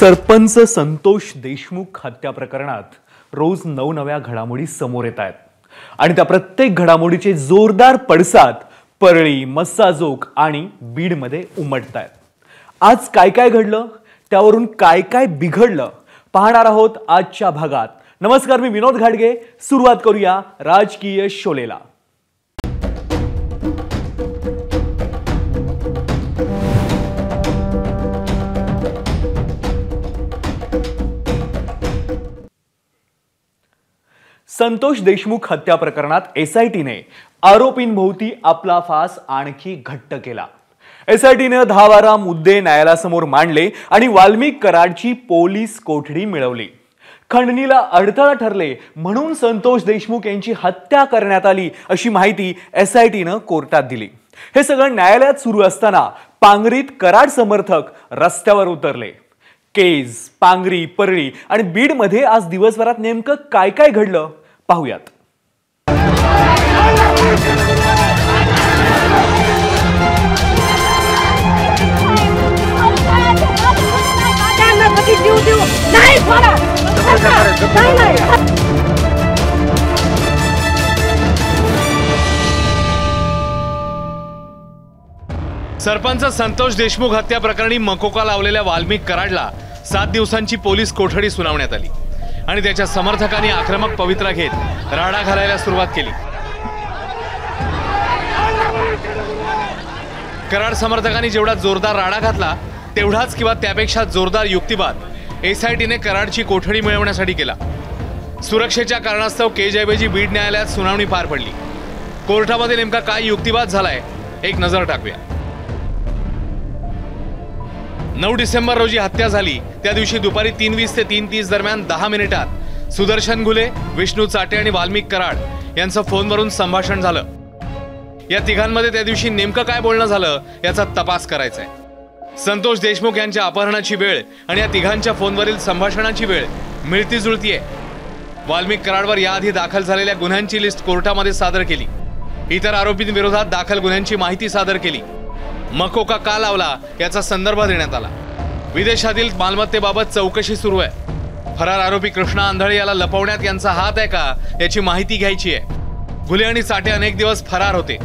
सरपंच संतोष देशमुख हत्या प्रकरणात रोज नवनव्या घडामोडी समोर येत आहेत आणि त्या प्रत्येक घडामोडीचे जोरदार पडसाद परळी, मस्साजोग आणि बीडमध्ये उमटतायत। आज काय काय घडलं, त्यावरून काय काय बिघडलं पाहणार आहोत आजच्या भागात। नमस्कार, मी विनोद घाडगे। सुरुवात करूया राजकीय शोलेला। संतोष देशमुख हत्या प्रकरणात एसआयटीने आरोपींभोवती आपला फास आणखी घट्ट केला। एसआयटीने 10-12 मुद्दे न्यायालयासमोर मांडले आणि वाल्मिक कराडची पोलीस कोठडी मिळवली। खंडणीला अडथळा ठरले म्हणून संतोष देशमुख यांची हत्या करण्यात आली अशी माहिती एसआयटीने कोर्टात दिली। हे सगळं न्यायालयात सुरू असताना पांगरीत कराड समर्थक रस्त्यावर उतरले। केज, पांगरी, परळी आणि बीडमध्ये आज दिवसभरात नेमकं काय काय घडलं पाहूयात। सरपंच संतोष देशमुख हत्या प्रकरणी मकोका लावलेल्या वाल्मिक कराडला 7 दिवसांची पोलीस कोठडी सुनावण्यात आली आणि त्याच्या समर्थकांनी आक्रमक पवित्रा घेत राडा घालायला सुरुवात केली। कराड समर्थकांनी जेवढा जोरदार राडा घातला तेवढाच किंवा त्यापेक्षा जोरदार युक्तिवाद एसआयटीने कराडची कोठडी मिळवण्यासाठी केला। सुरक्षेच्या कारणास्तव केजऐवजी बीड न्यायालयात सुनावणी पार पडली। कोर्टामध्ये नेमका काय युक्तिवाद झालाय एक नजर टाकूया। 9 डिसेंबर रोजी हत्या झाली। त्या दिवशी दुपारी 3:20 ते 3:30 दरम्यान 10 मिनिटात सुदर्शन घुले, विष्णू चाटे आणि वाल्मिक कराड यांचं फोनवरून संभाषण झालं। या तिघांमध्ये त्या दिवशी नेमकं काय बोलणं झालं याचा तपास करायचा आहे। संतोष देशमुख यांच्या अपहरणाची वेळ आणि या तिघांच्या फोनवरील संभाषणाची वेळ मिळती जुळती आहे। वाल्मिक कराडवर याआधी दाखल झालेल्या गुन्ह्यांची लिस्ट कोर्टामध्ये सादर केली। इतर आरोपींविरोधात दाखल गुन्ह्यांची माहिती सादर केली। मकोका का लावला याचा संदर्भ देण्यात आला। विदेशातील मालमत्तेबाबत चौकशी सुरू आहे। फरार आरोपी कृष्णा आंधळे याला लपवण्यात यांचा हात आहे का याची माहिती घ्यायची आहे। घुले आणि चाटे अनेक दिवस फरार होते,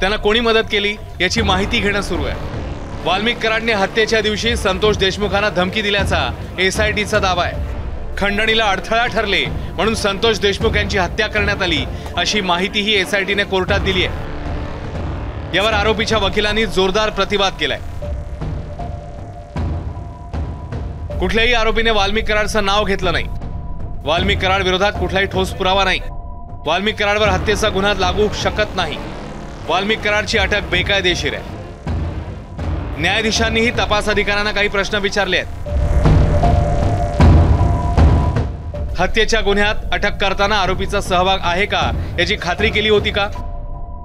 त्यांना कोणी मदत केली याची माहिती घेणं सुरू आहे। वाल्मिक कराडने हत्येच्या दिवशी संतोष देशमुखांना धमकी दिल्याचा एसआयटीचा दावा आहे। खंडणीला अडथळा ठरले म्हणून संतोष देशमुख यांची हत्या करण्यात आली अशी माहितीही एसआयटीने कोर्टात दिली आहे। यावर आरोपीच्या वकिलांनी जोरदार प्रतिवाद केलाय। कुठल्याही आरोपीने वाल्मिक कराडचं नाव घेतलं नाही। वाल्मिक कराड विरोधात कुठलाही ठोस पुरावा नाही। वाल्मिक कराडवर हत्येचा गुन्हा लागू शकत नाही। वाल्मिक कराडची अटक बेकायदेशीर आहे। न्यायाधीशांनीही तपास अधिकाऱ्यांना काही प्रश्न विचारले आहेत। हत्येच्या गुन्ह्यात अटक करताना आरोपीचा सहभाग आहे का याची खात्री केली होती का?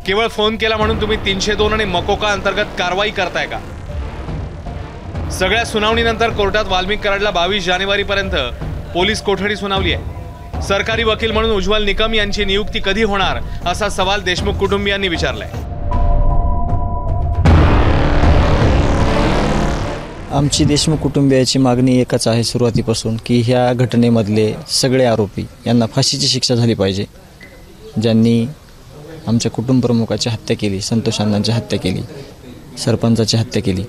केवळ फोन केला म्हणून तुम्ही 302 आणि मकोका अंतर्गत कारवाई करताय का? सगळ्या सुनावणीनंतर कोर्टात वाल्मिक कराडला 22 जानेवारीपर्यंत पोलीस कोठडी सुनावली आहे। सरकारी वकील म्हणून उज्ज्वल निकम यांची नियुक्ती कधी होणार असा सवाल देशमुख कुटुंबियांनी विचारलाय। आमची देशमुख कुटुंबियाची मागणी एकच आहे सुरुवातीपासून की ह्या घटनेमधले सगळे आरोपी यांना फाशीची शिक्षा झाली पाहिजे। ज्यांनी आमच्या कुटुंब प्रमुखाची हत्या केली, संतोष अण्णांची हत्या केली, सरपंचाची हत्या केली,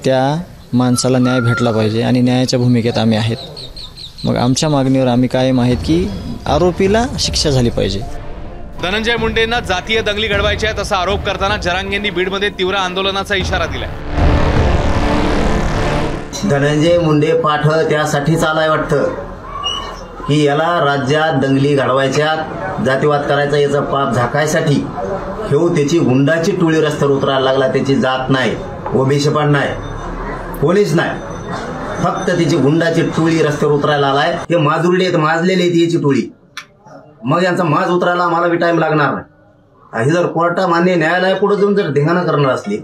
त्या माणसाला न्याय भेटला पाहिजे आणि न्यायाच्या भूमिकेत आम्ही आहेत। मग आमच्या मागणीवर आम्ही कायम आहेत की आरोपीला शिक्षा झाली पाहिजे। धनंजय मुंडेंना जातीय दंगली घडवायच्या आहेत असा आरोप करताना जरांगेंनी बीडमध्ये तीव्र आंदोलनाचा इशारा दिलाय। धनंजय मुंडे पाठ त्यासाठीच आलाय वाटतं की याला राज्यात दंगली घडवायच्या, जातीवाद करायचा, याचा पाप झाकायसाठी हे त्याची गुंडाची टोळी रस्त्यावर उतरायला लागला। त्याची जात नाही, ओबीसी पण नाही, पोलीस नाही, फक्त त्याची गुंडाची टोळी रस्त्यावर उतरायला आलाय। हे माजुरडे माजलेले आहेत याची टोळी। मग यांचा माज उतरायला आम्हाला बी टाइम लागणार नाही। हे जर कोर्टा मान्य न्यायालय पुढे जाऊन जर धिंगाणा करणार असली,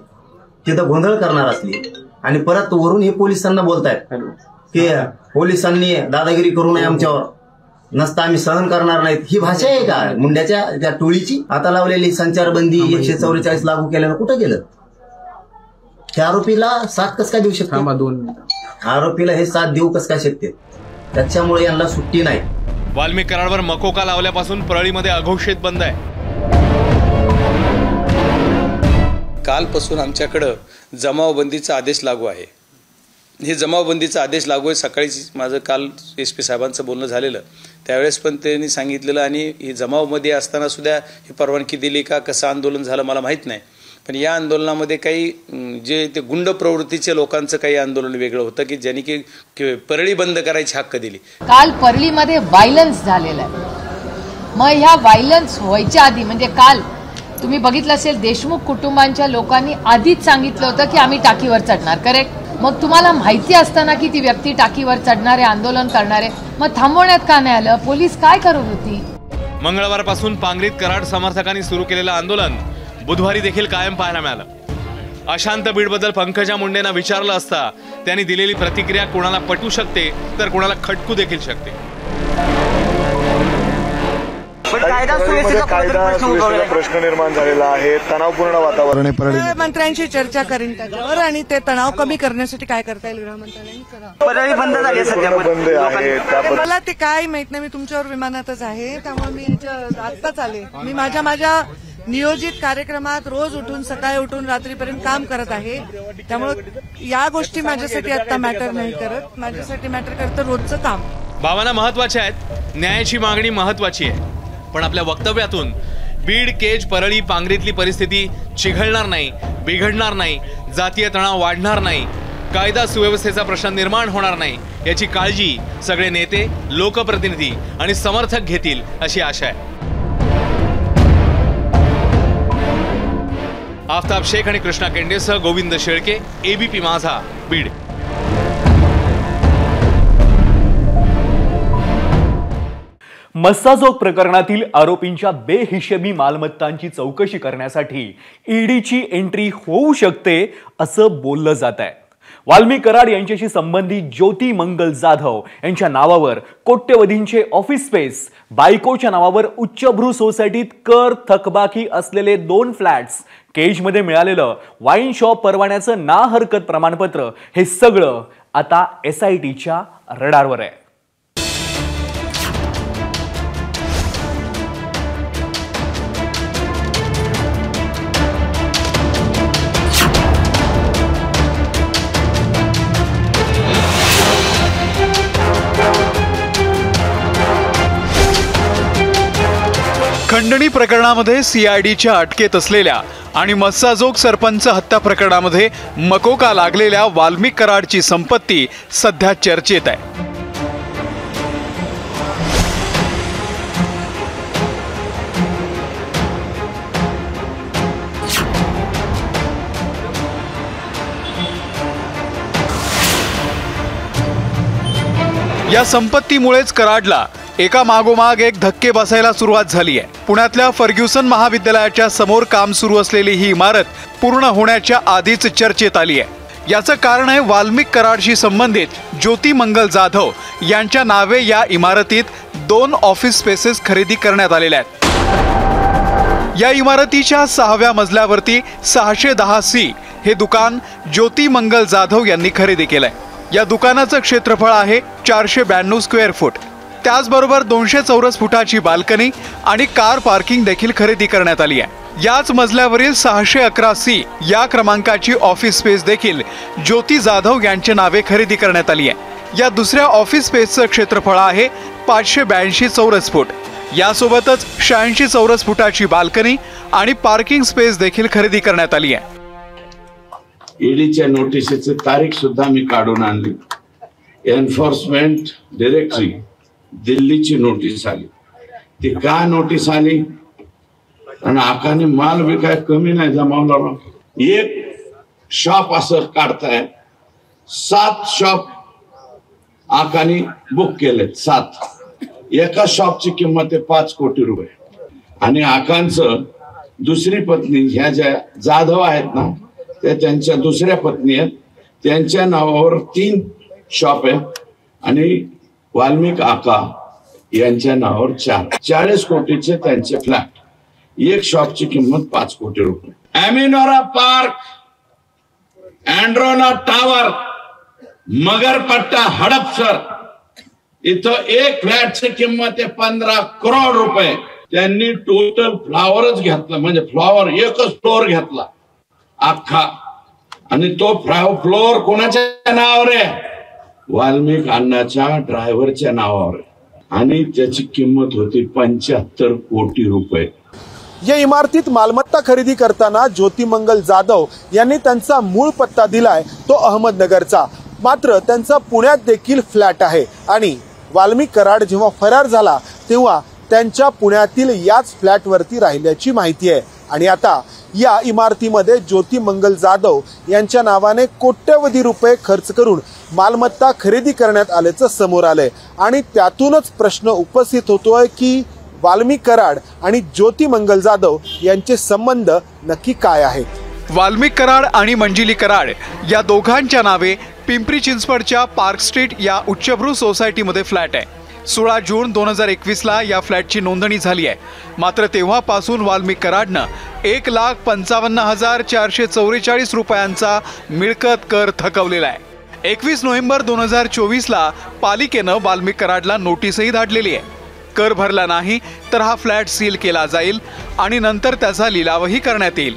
तिथं गोंधळ करणार असली आणि परत वरून हे पोलिसांना बोलतायत की पोलिसांनी दादागिरी करू नये आमच्यावर, नसता आम्ही सहन करणार नाहीत, ही भाषा आहे का मुंड्याच्या त्या टोळीची? आता लावलेली संचारबंदी 144 लागू केल्यानं कुठं गेलं? त्या आरोपीला साथ कस काय देऊ शकते? आरोपीला हे साथ देऊ कस काय शकते? त्याच्यामुळे यांना सुट्टी नाही. वाल्मिक कराडवर मकोका लावल्यापासून परळीमध्ये अघोषित बंद आहे. कालपासून आमच्याकडं जमावबंदीचा आदेश लागू आहे. हे जमावबंदीचा आदेश लागू आहे. सकाळीच माझं काल SP साहेबांचं बोलणं झालेलं, त्यावेळेस पण त्यांनी सांगितलेलं. आणि ही जमावमध्ये असताना सुद्धा ही परवानगी दिली का, कसं आंदोलन झालं मला माहीत नाही. पण या आंदोलनामध्ये काही जे ते गुंड प्रवृत्तीच्या लोकांचं काही आंदोलन वेगळं होतं की ज्यांनी की परळी बंद करायची हक्क दिली. काल परळीमध्ये व्हायलन्स झालेला आहे. मग ह्या व्हायलन्स व्हायच्या आधी म्हणजे काल तुम्ही बघितलं असेल देशमुख कुटुंबांच्या लोकांनी आधीच सांगितलं होतं की आम्ही टाकीवर चढणार. करेक्ट. मग तुम्हाला माहिती असताना की ती व्यक्ती टाकीवर चढणारे, आंदोलन करणारे, मग थांबवण्यात का नाही आलं? पोलीस काय करत होती? मंगळवारपासून पांगरीत कराड समर्थकांनी सुरू केलेलं आंदोलन बुधवारी देखील कायम पाहायला मिळालं. अशांत बीडबद्दल पंकजा मुंडेंना विचारलं असता त्यांनी दिलेली प्रतिक्रिया कोणाला पटू शकते तर कोणाला खटकू देखील शकते. कायदा सुव्यवस्थेचा प्रश्न निर्माण झालेला आहे. तणावपूर्ण वातावरण आहे. गृहमंत्र्यांशी चर्चा करीन त्याच्यावर आणि ते तणाव कमी करण्यासाठी काय करता येईल गृहमंत्र्यांनी करा. परळी बंद झाली, सध्या बंद आहे. मला ते काय माहित नाही. मी तुमच्यावर विमानातच आहे, त्यामुळे मी आत्ताच आले. मी माझ्या नियोजित कार्यक्रमात रोज उठून, सकाळी उठून रात्रीपर्यंत काम करत आहे. त्यामुळे या गोष्टी माझ्यासाठी आता मॅटर नाही करत. माझ्यासाठी मॅटर करतं रोजचं काम. भावना महत्वाच्या आहेत, न्यायाची मागणी महत्वाची आहे. पण आपल्या वक्तव्यातून बीड, केज, परळी, पांगरीतली परिस्थिती चिघळणार नाही, बिघडणार नाही, जातीय तणाव वाढणार नाही, कायदा सुव्यवस्थेचा प्रश्न निर्माण होणार नाही याची काळजी सगळे नेते, लोकप्रतिनिधी आणि समर्थक घेतील अशी आशा आहे. आफताब शेख आणि कृष्णा केंडेसह गोविंद शेळके, ABP माझा, बीड. मस्साजोग प्रकरणातील आरोपींच्या बेहिशेबी मालमत्तांची चौकशी करण्यासाठी ईडीची एंट्री होऊ शकते असं बोललं जात आहे. वाल्मिक कराड यांच्याशी संबंधित ज्योती मंगल जाधव यांच्या नावावर कोट्यवधींचे ऑफिस स्पेस, बायकोच्या नावावर उच्चभ्रू सोसायटीत कर थकबाकी असलेले 2 फ्लॅट्स, केजमध्ये मिळालेलं वाईन शॉप परवान्याचं ना हरकत प्रमाणपत्र, हे सगळं आता SITच्या रडारवर आहे. खंडणी प्रकरणामध्ये CIDच्या अटकेत असलेल्या आणि मस्साजोग सरपंच हत्या प्रकरणामध्ये मकोका लागलेल्या वाल्मिक कराडची संपत्ती सध्या चर्चेत आहे. या संपत्तीमुळेच कराडला एका मागोमाग एक धक्के बसायला सुरुवात झाली आहे. पुण्यातल्या फर्ग्युसन महाविद्यालयाच्या समोर काम सुरू असलेली ही इमारत पूर्ण होण्याच्या आधीच चर्चेत आली आहे. याचं कारण आहे वाल्मिक कराडशी संबंधित ज्योती मंगल जाधव यांच्या नावे या इमारतीत 2 ऑफिस स्पेसेस खरेदी करण्यात आलेल्या आहेत. या इमारतीच्या 6व्या मजल्यावरती 610C हे दुकान ज्योती मंगल जाधव यांनी खरेदी केलंय. या दुकानाचं क्षेत्रफळ आहे 492 स्क्वेअर फूट. त्याचबरोबर 200 चौरस फुटाची बाल्कनी आणि कार पार्किंग देखील खरेदी करण्यात आली आहे. याच मजल्यावरील 611C या क्रमांकाची ऑफिस स्पेस देखील ज्योती जाधव यांच्या नावे खरेदी करण्यात आली आहे. या दुसऱ्या ऑफिस स्पेसचं क्षेत्रफळ आहे 582 चौरस फूट. यासोबतच 86 चौरस फुटाची बाल्कनी आणि पार्किंग स्पेस देखील खरेदी करण्यात आली आहे. ईडीच्या नोटिसीची तारीख सुद्धा मी काढून आणली. एन्फोर्समेंट डायरेक्टरी दिल्लीची नोटीस आली. ती का नोटीस आली? आणि आकाने माल बी काय कमी नाही जमावला. एक शॉप असं काढताय, 7 शॉप आकाने बुक केलेत. 7. एका शॉपची किंमत आहे 5 कोटी रुपये. आणि आकांचं दुसरी पत्नी ह्या ज्या जाधव आहेत ना, त्या त्यांच्या दुसऱ्या पत्नी आहेत. त्यांच्या नावावर 3 शॉप आहे आणि वाल्मिक आका यांच्या नावावर 40 कोटीचे त्यांचे फ्लॅट. एक शॉपची किंमत 5 कोटी रुपये. अमिनोरा पार्क अँड्रोना टावर, मगरपट्टा, हडपसर इथं एक फ्लॅटची किंमत आहे 15 करोड रुपये. त्यांनी टोटल फ्लॉवरच घेतला, म्हणजे फ्लॉवर एकच फ्लोअर घेतला अख्खा, आणि तो फ्लोअर कोणाच्या नावावर आहे? वाल्मिक अण्णाच्या ड्रायव्हरच्या नावावर, आणि त्याची किंमत होती 75 कोटी रुपये. या इमारतीत मालमत्ता खरेदी करताना ज्योतिमंगल जाधव यांनी त्यांचा मूळ पत्ता दिलाय तो अहमदनगरचा, मात्र त्यांचा पुण्यात देखील फ्लॅट आहे. आणि वाल्मिक कराड जेव्हा फरार झाला तेव्हा त्यांच्या पुण्यातील याच फ्लॅटवरती राहिल्याची माहिती आहे. आणि आता या इमारतीमध्ये ज्योतिमंगल जाधव यांच्या नावाने कोट्यवधी रुपये खर्च करून मालमत्ता खरेदी करण्यात आल्याचं समोर आलंय. आणि त्यातूनच प्रश्न उपस्थित होतोय की वाल्मिक कराड आणि ज्योतिमंगल जाधव यांचे संबंध नक्की काय आहेत. वाल्मिक कराड आणि मंजिली कराड या दोघांच्या नावे पिंपरी चिंचवडच्या पार्क स्ट्रीट या उच्चभ्रू सोसायटीमध्ये फ्लॅट आहे. 16 जून 2021ला या फ्लॅटची नोंदणी झाली आहे. मात्र तेव्हापासून वाल्मिक कराडनं 1,55,444 रुपयांचा मिळकत कर थकवलेला आहे. 21 नोव्हेंबर 2024ला पालिकेनं वाल्मिक कराडला नोटीसही धाडलेली आहे. कर भरला नाही तर हा फ्लॅट सील केला जाईल आणि नंतर त्याचा लिलावही करण्यात येईल.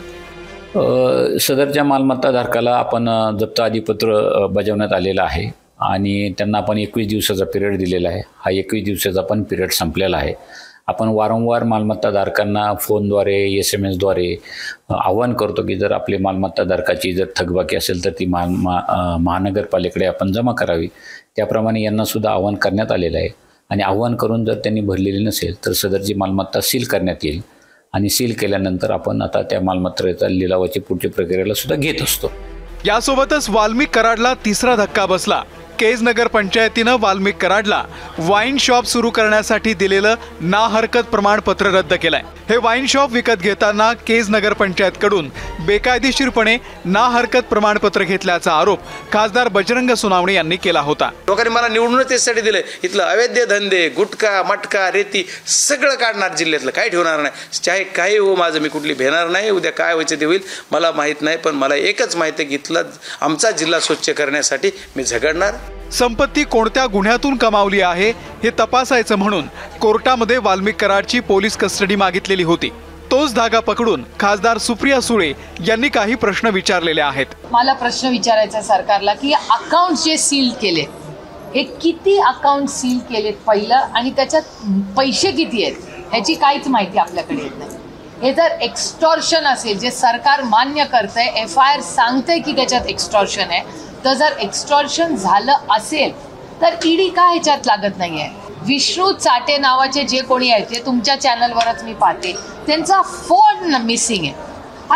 सदरच्या मालमत्ताधारकाला आपण जप्त आदिपत्र बजावण्यात आलेलं आहे आणि त्यांना आपण 21 दिवसाचा पिरियड दिलेला आहे. हा 21 दिवसाचा पण पिरियड संपलेला आहे. आपण वारंवार मालमत्ताधारकांना फोनद्वारे SMS द्वारे आवाहन करतो की जर आपली मालमत्ताधारकाची जर थकबाकी असेल तर ती महानगरपालिकेकडे आपण जमा करावी. त्याप्रमाणे यांनासुद्धा आवाहन करण्यात आलेलं आहे आणि आवाहन करून जर त्यांनी भरलेली नसेल तर सदरची मालमत्ता सील करण्यात येईल आणि सील केल्यानंतर आपण आता त्या मालमत्तेचा लिलावाची पुढची प्रक्रियेला सुद्धा घेत असतो. यासोबतच वाल्मिक कराडला तिसरा धक्का बसला. केज नगर पंचायतीनं वाल्मिक कराडला वाईन शॉप सुरू करण्यासाठी दिलेलं ना हरकत प्रमाणपत्र रद्द केलंय. हे वाईन शॉप विकत घेताना केज नगर पंचायतकडून बेकायदेशीरपणे ना हरकत प्रमाणपत्र घेतल्याचा आरोप खासदार बजरंग सोनावणे यांनी केला होता. लोकांनी मला निवडूनच त्यासाठी दिलंय. इथलं अवैध धंदे, गुटखा, मटका, रेती सगळं काढणार, जिल्ह्यातलं काही ठेवणार नाही. चाहे काही हो, माझं मी कुठली भेणार नाही. उद्या काय व्हायचं ते होईल मला माहीत नाही, पण मला एकच माहिती आहे की इथला आमचा जिल्हा स्वच्छ करण्यासाठी मी झगडणार. संपत्ती कोणत्या गुन्ह्यातून कमावली आहे हे तपासायचं म्हणून कोर्टामध्ये वाल्मिक कराडची पोलीस कस्टडी मागितलेली होती. तोच धागा पकडून खासदार सुप्रिया सुळे यांनी काही प्रश्न विचारलेले आहेत. मला प्रश्न विचारायचा सरकारला की अकाउंट जे सील केले हे किती अकाउंट सील केलेत पहिलं, आणि त्याच्यात पैसे किती आहेत ह्याची काहीच माहिती आपल्याकडे येत नाही. हे जर एक्स्टॉर्शन असेल जे सरकार मान्य करतंय, FIR सांगतंय की त्याच्यात एक्स्टॉर्शन आहे, तर जर एक्स्टॉर्शन झालं असेल तर ED का ह्याच्यात लागत नाहीये? विष्णू चाटे नावाचे जे कोणी आहेत ते तुमच्या चॅनलवरच मी पाहते, त्यांचा फोन मिसिंग आहे.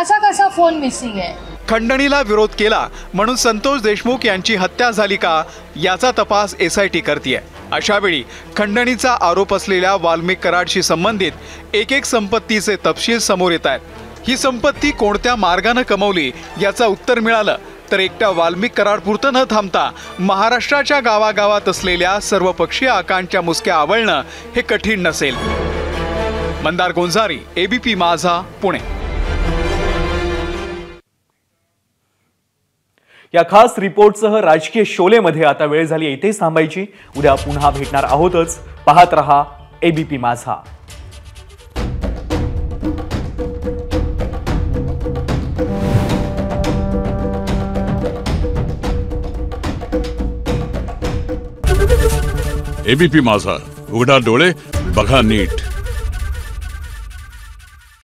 असा कसा फोन मिसिंग आहे? खंडणीला विरोध केला म्हणून संतोष देशमुख यांची हत्या झाली का याचा तपास SIT करतेय. अशावेळी खंडणीचा आरोप असलेल्या वाल्मिक कराडशी संबंधित एक संपत्तीचे तपशील समोर येत आहेत. ही संपत्ती कोणत्या मार्गाने कमवली याचं उत्तर मिळालं तर एकट्या वाल्मिक कराडपुरतं न थांबता महाराष्ट्राच्या गावागावात असलेल्या सर्वपक्षीय आकांक्षा मुसक्या आवळणं हे कठीण नसेल. मंदार गोंजारी, ABP माझा, पुणे. या खास रिपोर्टसह राजकीय शोलेमध्ये आता वेळ झाली इथेच थांबायची. उद्या पुन्हा भेटणार आहोतच. पाहत रहा ABP माझा. ABP माझा, उघडा डोळे बघा नीट.